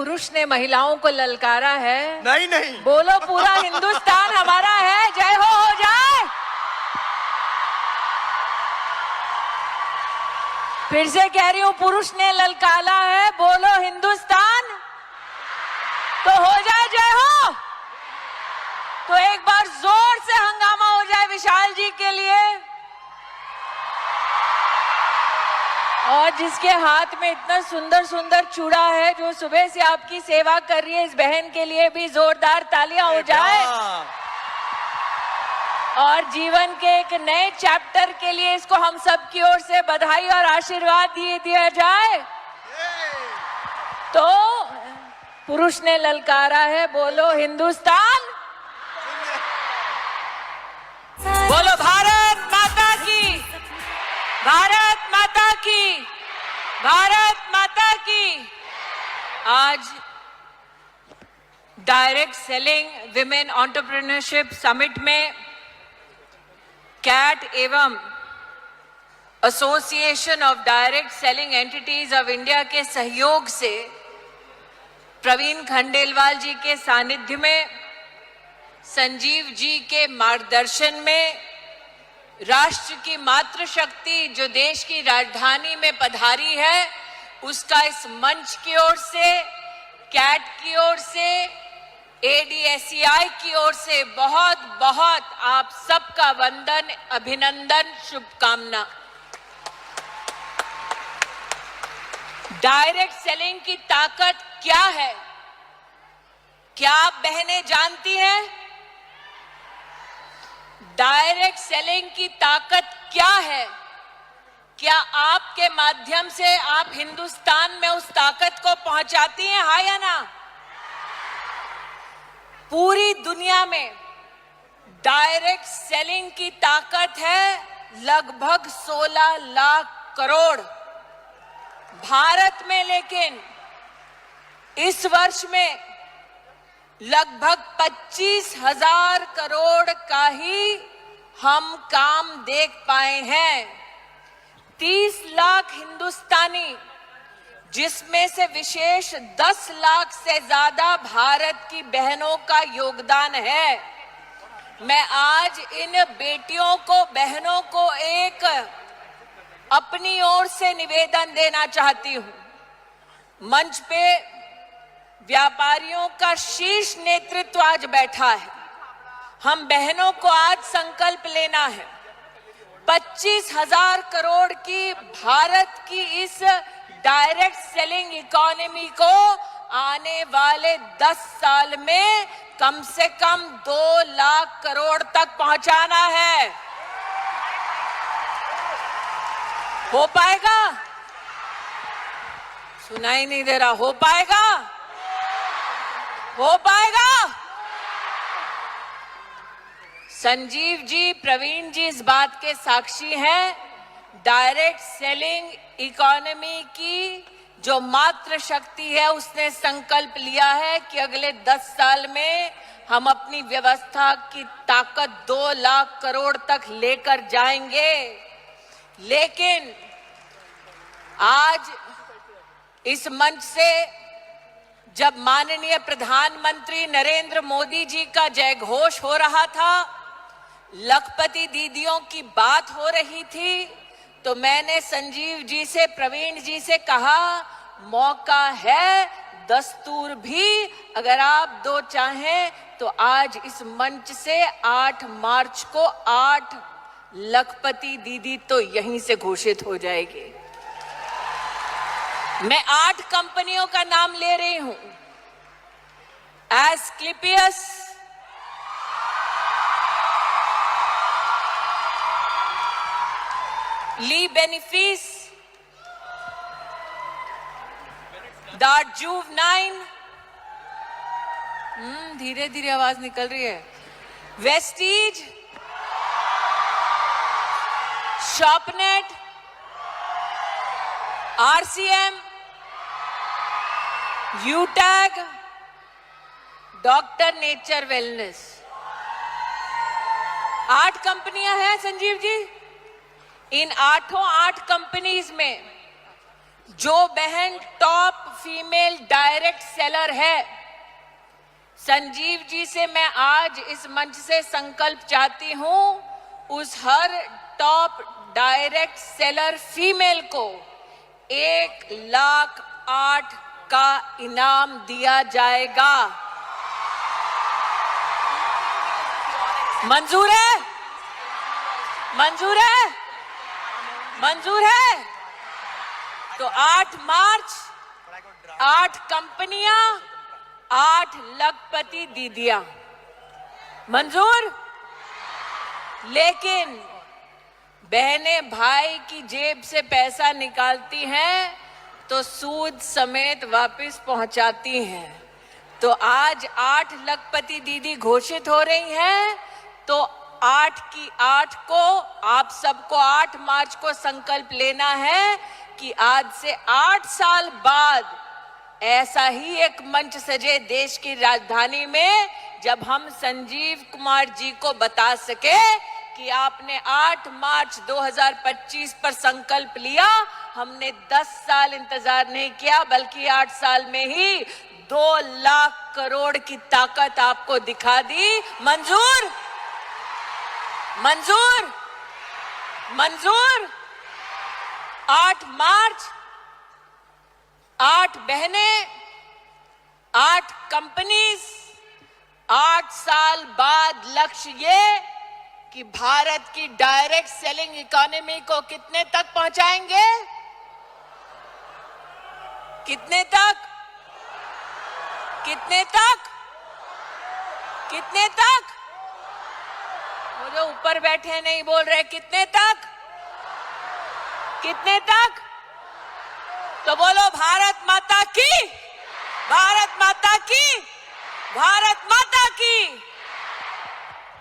पुरुष ने महिलाओं को ललकारा है। नहीं नहीं, बोलो पूरा हिंदुस्तान हमारा है, जय हो जाए। फिर से कह रही हूं, पुरुष ने ललकारा है, बोलो हिंदुस्तान, तो हो जाए जय हो। तो एक बार जोर से हंगामा हो जाए विशाल जी के लिए। और जिसके हाथ में इतना सुंदर सुंदर चूड़ा है, जो सुबह से आपकी सेवा कर रही है, इस बहन के लिए भी जोरदार तालियां हो जाए। और जीवन के एक नए चैप्टर के लिए इसको हम सब की ओर से बधाई और आशीर्वाद दिया जाए। तो पुरुष ने ललकारा है, बोलो हिंदुस्तान, बोलो भारत माता की, भारत माता की, भारत माता की। आज direct selling women entrepreneurship summit में कैट एवं association of direct selling entities of India के सहयोग से प्रवीण खंडेलवाल जी के सानिध्य में, संजीव जी के मार्गदर्शन में, राष्ट्र की मातृशक्ति जो देश की राजधानी में पधारी है, उसका इस मंच की ओर से, कैट की ओर से, ADSCI की ओर से बहुत बहुत आप सबका वंदन, अभिनंदन, शुभकामना। डायरेक्ट सेलिंग की ताकत क्या है, क्या आप बहनें जानती हैं? डायरेक्ट सेलिंग की ताकत क्या है? क्या आपके माध्यम से आप हिंदुस्तान में उस ताकत को पहुंचाती हैं, हाँ या ना? पूरी दुनिया में डायरेक्ट सेलिंग की ताकत है लगभग 16 लाख करोड़। भारत में लेकिन इस वर्ष में लगभग 25,000 करोड़ का ही हम काम देख पाए हैं। 30 लाख हिंदुस्तानी, जिसमें से विशेष 10 लाख से ज्यादा भारत की बहनों का योगदान है। मैं आज इन बेटियों को, बहनों को एक अपनी ओर से निवेदन देना चाहती हूं। मंच पे व्यापारियों का शीर्ष नेतृत्व आज बैठा है। हम बहनों को आज संकल्प लेना है, 25,000 करोड़ की भारत की इस डायरेक्ट सेलिंग इकोनॉमी को आने वाले 10 साल में कम से कम 2 लाख करोड़ तक पहुंचाना है। हो पाएगा? सुनाई नहीं दे रहा, हो पाएगा? हो पाएगा? संजीव जी, प्रवीण जी इस बात के साक्षी हैं। डायरेक्ट सेलिंग इकोनॉमी की जो मात्र शक्ति है, उसने संकल्प लिया है कि अगले 10 साल में हम अपनी व्यवस्था की ताकत 2 लाख करोड़ तक लेकर जाएंगे। लेकिन आज इस मंच से जब माननीय प्रधानमंत्री नरेंद्र मोदी जी का जयघोष हो रहा था, लखपति दीदियों की बात हो रही थी, तो मैंने संजीव जी से, प्रवीण जी से कहा, मौका है, दस्तूर भी, अगर आप दो चाहें तो आज इस मंच से 8 मार्च को 8 लखपति दीदी तो यहीं से घोषित हो जाएगी। मैं 8 कंपनियों का नाम ले रही हूं। एस्क्लेपियस, ली बेनिफिस, दार्जुव9, धीरे धीरे आवाज निकल रही है, वेस्टीज, शॉपनेट, RCM, यूटैग, डॉक्टर नेचर वेलनेस। 8 कंपनियां हैं संजीव जी। इन 8 कंपनीज में जो बहन टॉप फीमेल डायरेक्ट सेलर है, संजीव जी से मैं आज इस मंच से संकल्प चाहती हूं, उस हर टॉप डायरेक्ट सेलर फीमेल को 1,08,000 का इनाम दिया जाएगा। मंजूर है? मंजूर है? मंजूर है? तो 8 मार्च 8 कंपनियां 8 लखपति दीदियां, मंजूर? लेकिन बहनें भाई की जेब से पैसा निकालती हैं तो सूद समेत वापस पहुंचाती हैं। तो आज 8 लखपति दीदी घोषित हो रही हैं, तो 8 की 8 को आप सबको 8 मार्च को संकल्प लेना है कि आज से 8 साल बाद ऐसा ही एक मंच सजे देश की राजधानी में, जब हम संजीव कुमार जी को बता सके कि आपने 8 मार्च 2025 पर संकल्प लिया, हमने 10 साल इंतजार नहीं किया, बल्कि 8 साल में ही 2 लाख करोड़ की ताकत आपको दिखा दी। मंजूर? मंजूर? मंजूर? 8 मार्च 8 बहनें 8 कंपनीज, 8 साल बाद लक्ष्य ये कि भारत की डायरेक्ट सेलिंग इकोनॉमी को कितने तक पहुंचाएंगे? कितने तक? कितने तक? कितने तक? वो जो ऊपर बैठे नहीं बोल रहे, कितने तक? कितने तक? तो बोलो भारत माता की, भारत माता की, भारत माता की।